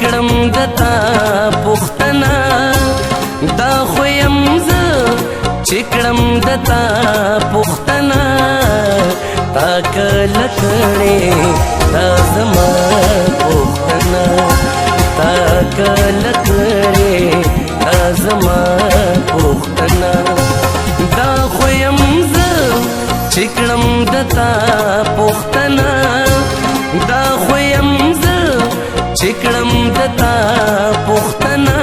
چکړم دتا پختنا دا خویم ز چکړم دتا پختنا تا کله کړې دا زما پختنا تا کله کړې دا زما پختنا دا خویم ز چکړم دتا پختنا دا خویم ز چکړم دتا پختنا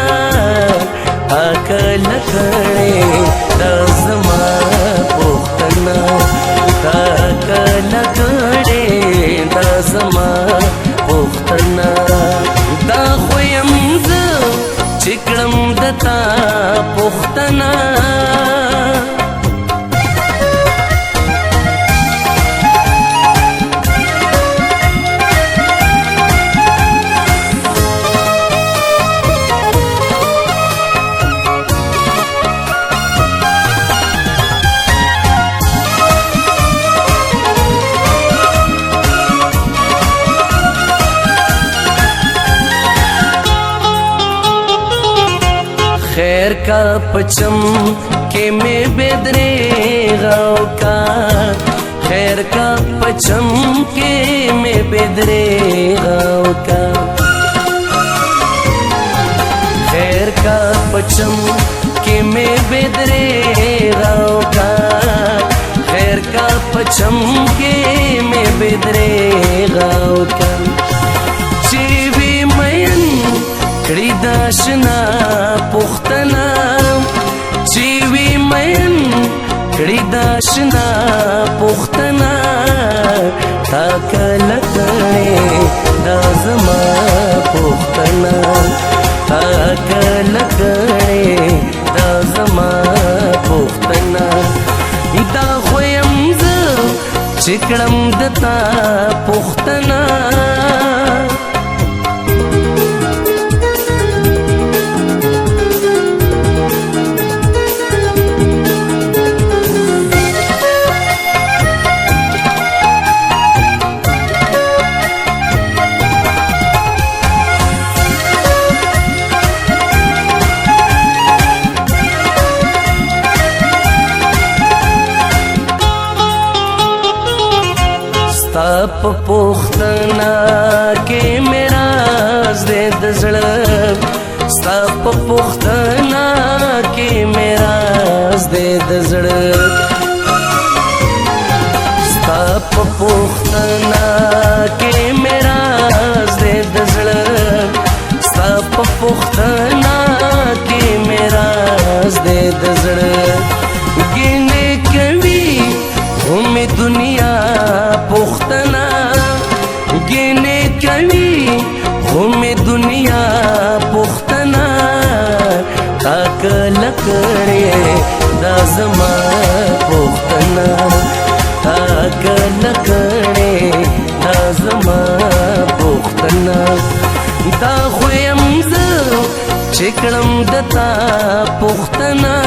اکل کړې دا زما پختنا اکل کړې دا زما پختنا دا خویم ز چکړم دتا پختنا خیر کا پچم کے میں بدرے غاؤ کا خیر کا پچم کے میں بدرے غاؤ کا خیر کا پچم کے میں بدرے غاؤ کا خیر کا پچم کے میں بدرے غاؤ کا چیوی مین کړي داشنا پختنا چیوی مین کړي داشنا پختنا تا کله کړې دا زما پختنا تا کله کړې دا زما پختنا دا خویم ز چکړم دتا پختنا تپ پختنا کے میرا زید زړه ستپ پختنا کے میرا زید زړه ستپ پختنا کے میرا زید زړه ستپ پختنا کے میرا زید زړه ګینه کوي هم دنیا پختنا گینے کوي هم دنیا پختنا تاکل کړې دا زما پختنا تاکل کړې دا زما پختنا دا خویم ز چکړم دتا پختنا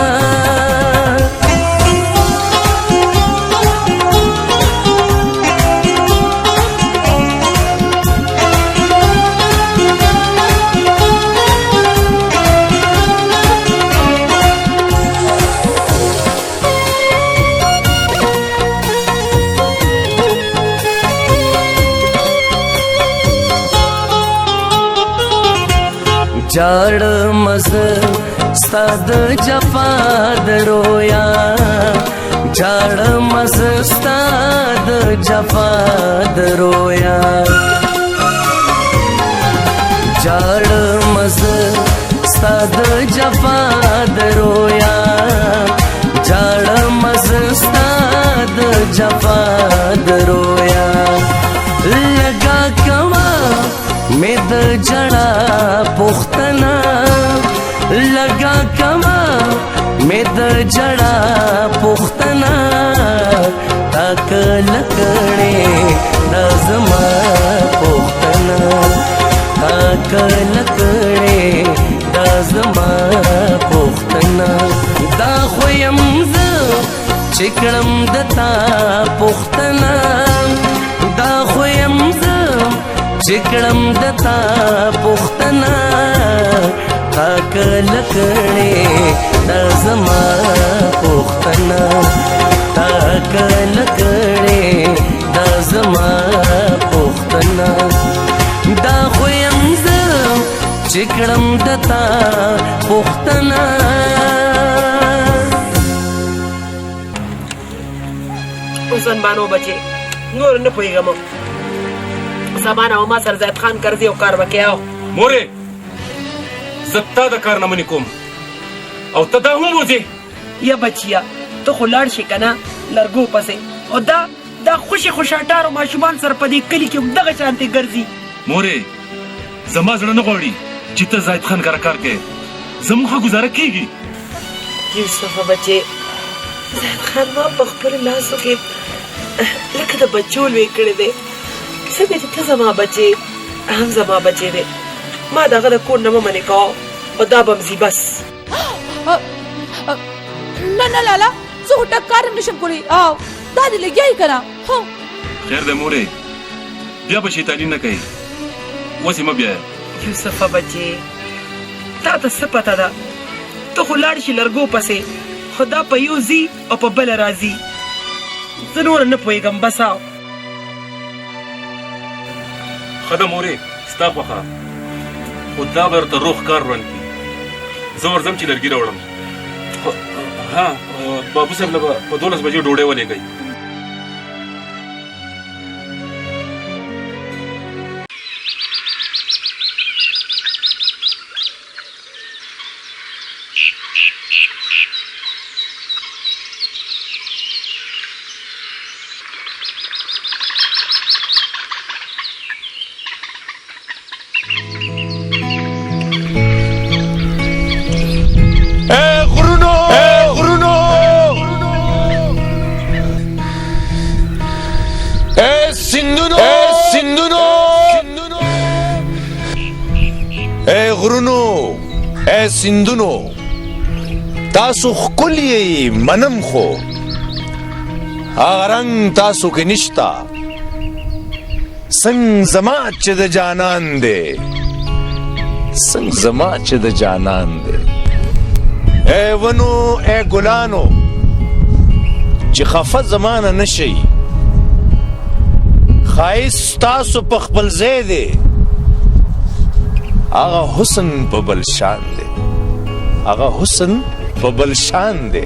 جاړ مز ستاد جفا درویا جاړ مز ستاد جفا درویا جاړ مز ستاد جفا درویا جاړ مز ستاد جفا درویا لگا کما میں د جڑا پختنا لگا کما میں د جڑا پختنا تاک لکڑے دا زما پختنا تاک لکڑے دا زما پختنا دا خویم ز چکړم دتا پختنا دا خویم ز چکړم دتا پختنا کله کړې دا زما پوښتنه تا کله کړې دا زما پوښتنه دا خو یم زه چې کړم د تا پوښتنه مسلمانو بچې نور نه پوهېږم زمانه او ما سر زید خان کرځي او کار وکړي او مورې زه تا د کارنامې کوم او ته دا هم وځې یا بچیا ته خو لاړ شي که نه لرګو پسې او دا خوشې خوشاټارو ماشومان سره په دې کلي کې همدغه شانتې ګرځي مورې زما زړه نه غواړي چې ته زاهد خان کره کار کوې زموږ ښه ګزاره کېږي یوسفه بچې زاهد خان ما په خپلو لاسو کې لکه د بچو لوی کړی دی څنګه چې ته زما بچې هم زما بچې دی ما د هغه د کور نه مه منې کوه او دا به مځي بس نه نه لالا زه خو ټک کار هم نشم کولی او دا دې لګیایي که نه خیر دی مورې بیا به شیطاني نه کوي اوس یې مه بیایه یوسفه بچې تا ته څه پته ده ته خو لاړ شي لرګو پسې خو دا په یو ځي او په بله راځي زه نوره نه پوهېږم بس او ښه ده مورې ستا خوښه خو دا به درته روغ کار روان کړي زه ورځم چې لرګي راوړم ها بابو صاحب له به په 12 بجې ډوډۍ ولېږئ غرونو اے سندونو تاسو ښکلي منم خو هغه رنګ تاسو کې نشتا څنګه زما چې د جانان دی څنګه زما چې د جانان دی اے ونو اے ګلانو چې خفه زمانه نشي ښایست تاسو په خپل ځای دی هغه حسن په بل شان دی هغه حسن په بل شان دی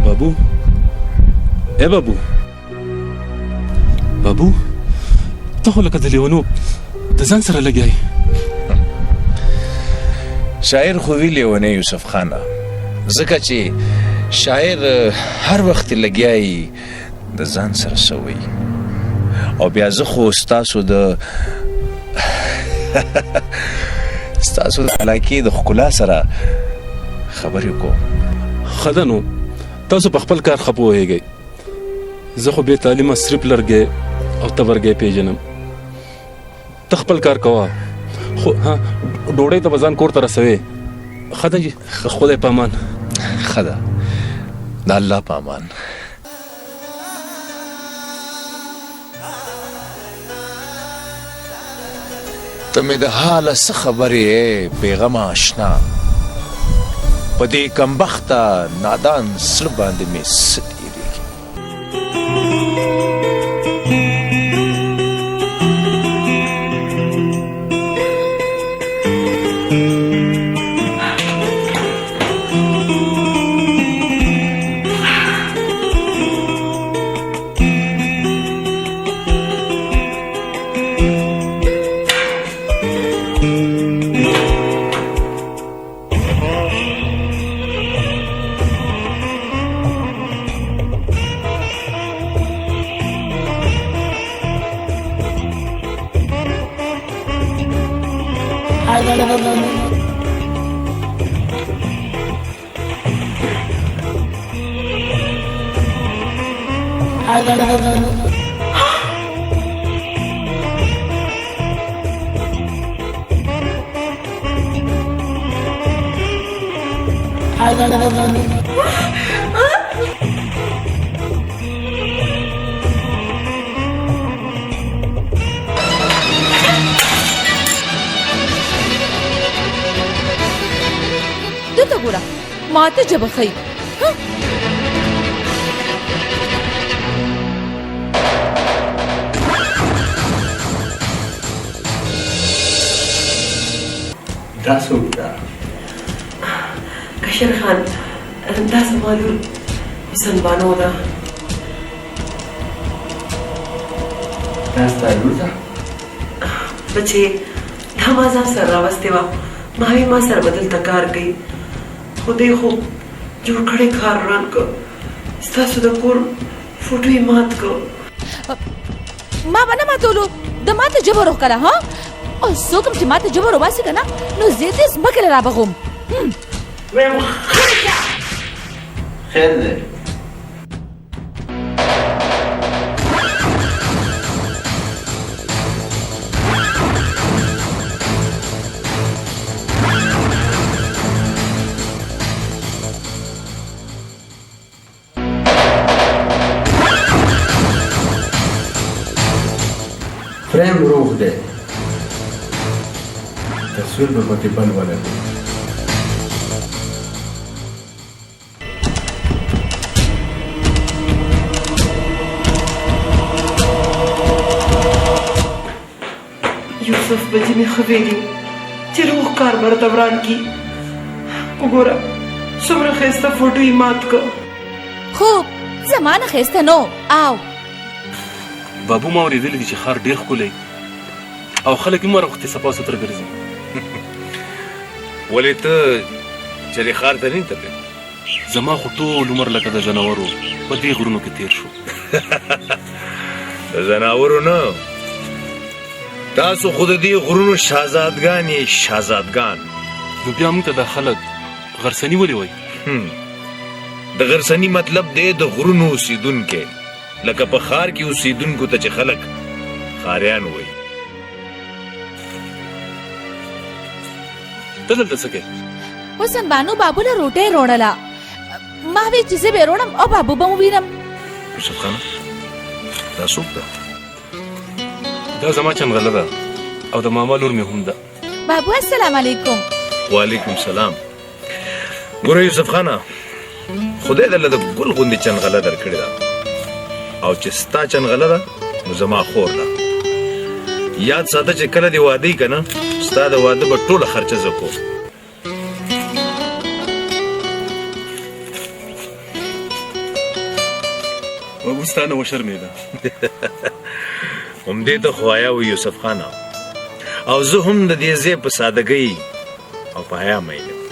بابو اے بابو بابو ته خو لکه د لیونو د ځان سره لګیای شاعر خو وی لیونی یوسف خانه ځکه چې شاعر هر وخت لګیای د ځان سره سوی او بیا زه خو ستاسو د علاقې د ښکلا سره خبرې کوم ښه ده نو تاسو په خپل کار ښه پوهېږئ زه خو بې تعلیمه صرف لرګی او تبرګی پیژنم ته خپل کار کوه خو ډوډۍ ته به ځان کور ته رسوې ښه ده خدای په امان ښه ده د الله په امان ته مې د حاله څه خبرې یې بېغمه اشنا په دې کمبخته نادان زړه باندې مې څه تېرېږي ګوره ما ته ژبه ښیي دا څوک ده کشر خان دا زما لور حسن بانو ده دا ستا لور ده بچې دا ما ځان سره راوستې وه ما وی ما سره به دلته کار کوي خو دی خو جوړ کړی کار وران کړ ستاسو د کور فوټو یې مات کړ ما به نه ماتولو د ما ته ژبه روح کړه ها او څوک هم چې ما ته ژبه روباسي که نه نو زه دې ځمکې له رابغوم خیر دی فریم روغ دی تصویر به پکې بل ولګوي یوسف بچی مې ښه ویلي چې روغ کار به راته وران کي وګوره څومره ښایسته فوټو یې مات کړ خوب زما نه ښایسته نو او بابو ما اورېدلی دي چې ښار ډېر ښکلی او خلک یې هر وخت صفا سوتره ګرځي ولې ته چېرې ښار ته نه تللی زما خو ټول عمر لکه د ژنورو په دې غرونو کې تېر شو د ځناورو نه تاسو خو د دې غرونو شهزادګان یې شهزادګان نو بیا موږ ته دا خلک غرسني ولې وایي د غرسني مطلب دی د غرونو اوسیدونکی لکه په ښار کې اوسیدونکو ته چې خلک ښاریان وایي ته دلته څه کوې حسن بانو بابو له روټۍ روړله ما وی چې زه به روړم او بابو به مو وینم یوسف خانه دا څوک ده دا زما چنغله ده او د ماما لور مې هم ده بابو السلام علیکم وعلیکم سلام ګوره یوسف خانه خدای درله د ګل غوندې چنغله درکړې ده او چې ستا چنغله ده نو زما خور ده یاد ساته چې کله دې واده یې که نه ستا د واده به ټوله خرچه زه کوم بابو ستا نه وشرمېده همدې ته خو حیا وي یوسف خانه او زه هم د دې ځای په سادګۍ او په حیا میل یم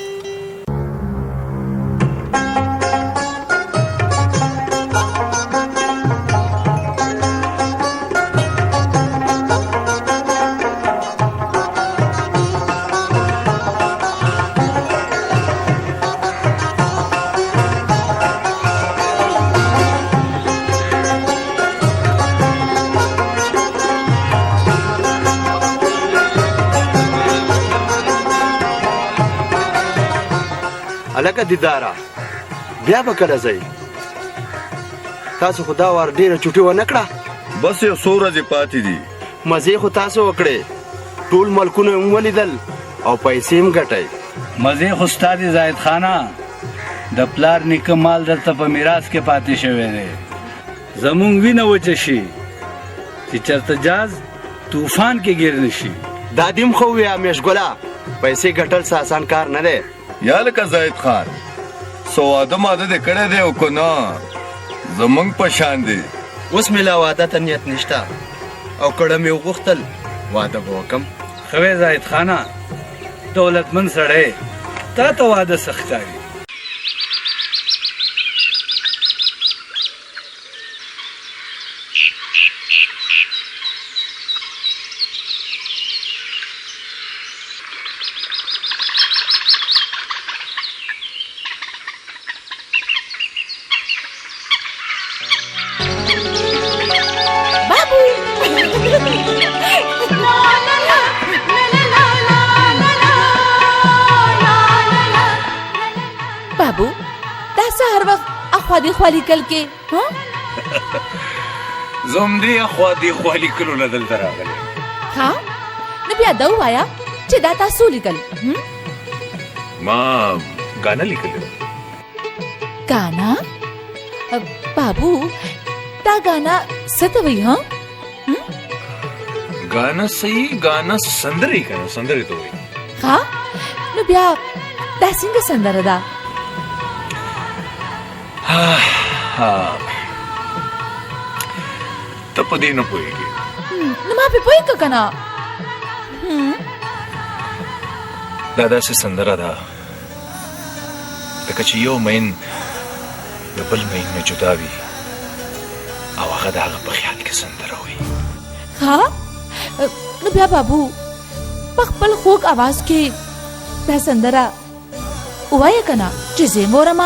هلکه دیداره بیا به کله ځئ تاسو خو دا وار ډېره چوټي ونه کړه بس یو څو ورځې پاتې دي مزې خو تاسو وکړې ټول ملکونه یې ولیدل او پیسې هم ګټئ مزې خو ستا دي زاهد خانه د پلار نیکه مال درته په میراث کې پاتې شوی دی زمونږ وینه وچه شي چې چېرته جاز طوفان کې ګیر نه شي دا دې هم ښه وویه میشګله پیسې ګټل څه اسان کار نه دی یا لکه زاهد خان څه واده ماده دې کړی دی او که نه زمونږ په شان دی اوس مې لا واده ته نیت نشته او کړه مې وغوښتل واده به وکړم ښه وی زاهد خانه دولتمند سړی تا ته واده څه ښکاري بابو دا سهار وخت اخوا دې خوا لیکل کې ها زه همدې اخوا دېخوا لیکلو نه دلته راغلی ها نو بیا دا ووایه چې دا تاسو لیکل ما गाना لیکلی गाना बाबू ता गाना सतवई हाँ गाना सही गाना संदरी کنه संदरी ته وایي ها نو بیا دا څنګه سندره ده ته په دې نه پوهېږې نو ما په پوهېږه که نه دا داسې سندره ده لکه چې یو مین د بل مین نه جدا وي او هغه د هغه په خیال کې سندره وایي ها نو بیا بابو په خپل خوږ اواز کې دا سندره ووایه که نه چې زه یې واورم